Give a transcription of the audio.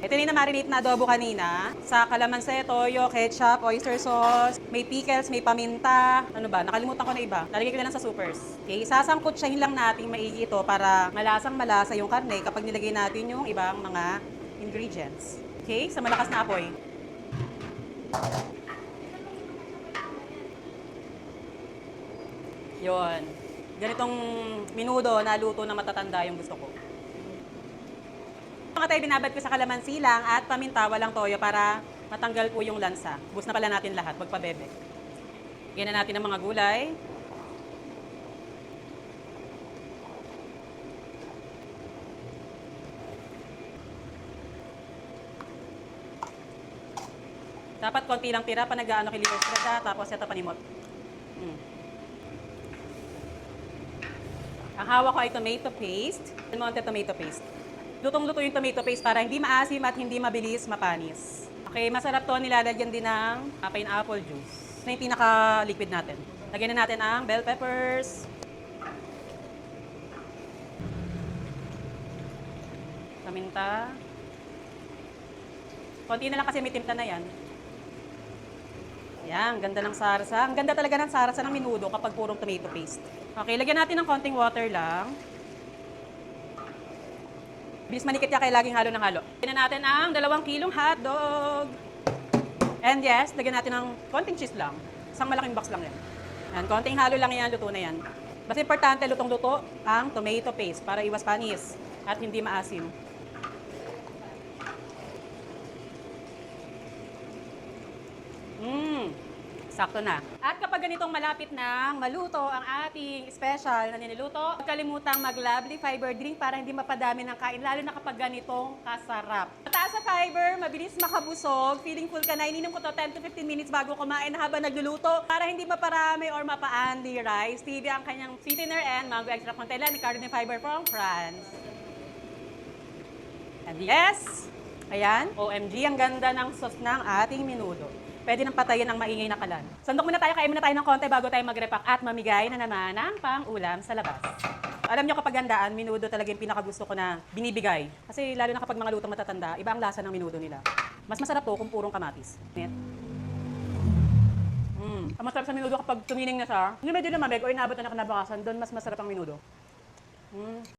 Ito na yung na-marinate na adobo kanina. Sa kalamansi, toyo, ketchup, oyster sauce, may pickles, may paminta. Ano ba? Nakalimutan ko na iba. Lalagay ko na lang sa supers. Okay, sasangkutsahin lang natin maigi ito para malasang malasa yung karne kapag nilagay natin yung ibang mga ingredients. Okay, sa malakas na apoy. Yon. Ganitong minudo na luto na matatanda yung gusto ko. Mga tayo binabad ko sa kalamansi lang at paminta, walang toyo para matanggal po yung lansa. Bus na pala natin lahat, wag pa bebe. Yan na natin ang mga gulay. Dapat konti lang tira pa nag-aano kiliwas talaga, tapos ito panimot. Ang hawak ko ay tomato paste. Monte tomato paste. Lutong-luto yung tomato paste para hindi maasim at hindi mabilis mapanis. Okay, masarap to. Nilalagyan din ng pineapple juice. Na yung pinaka-liquid natin. Lagyan na natin ang bell peppers. Paminta. Konti na lang kasi may timpla na yan. Yan, ganda ng sarsa. Ang ganda talaga ng sarsa ng minudo kapag purong tomato paste. Okay, lagyan natin ng konting water lang. Bilis manikit yan, kaya laging halo ng halo. Lagyan na natin ang 2 kilong hotdog. And yes, lagyan natin ng konting cheese lang. Isang malaking box lang yan. Yan, konting halo lang yan, luto na yan. Basta importante, lutong-luto ang tomato paste para iwas panis at hindi maasim. Sakto na. At kapag ganitong malapit na maluto ang ating special na niniluto, huwag kalimutang mag-lovely fiber drink para hindi mapadami ng kain, lalo na kapag ganitong kasarap. Mataas sa fiber, mabilis makabusog, feeling full ka na, ininom ko to 10 to 15 minutes bago kumain na habang nagluluto para hindi maparami or mapa-Andy rice. TV ang kanyang sweetener and mango extra contela ni Carden Fiber from France. And yes, ayan, OMG, ang ganda ng sauce ng ating minudo. Pwede nang patayin ang maingay na kalan. Sandok muna tayo, kain muna tayo ng konti bago tayo mag-repack at mamigay na naman ng pang-ulam sa labas. Alam nyo kapag handaan, minudo talaga yung pinakagusto ko na binibigay. Kasi lalo na kapag mga lutong matatanda, iba ang lasa ng minudo nila. Mas masarap to kung purong kamatis. Ang masarap sa minudo kapag tumining na siya, hindi medyo lumamig o inabot na nakanabukasan, doon mas masarap ang minudo.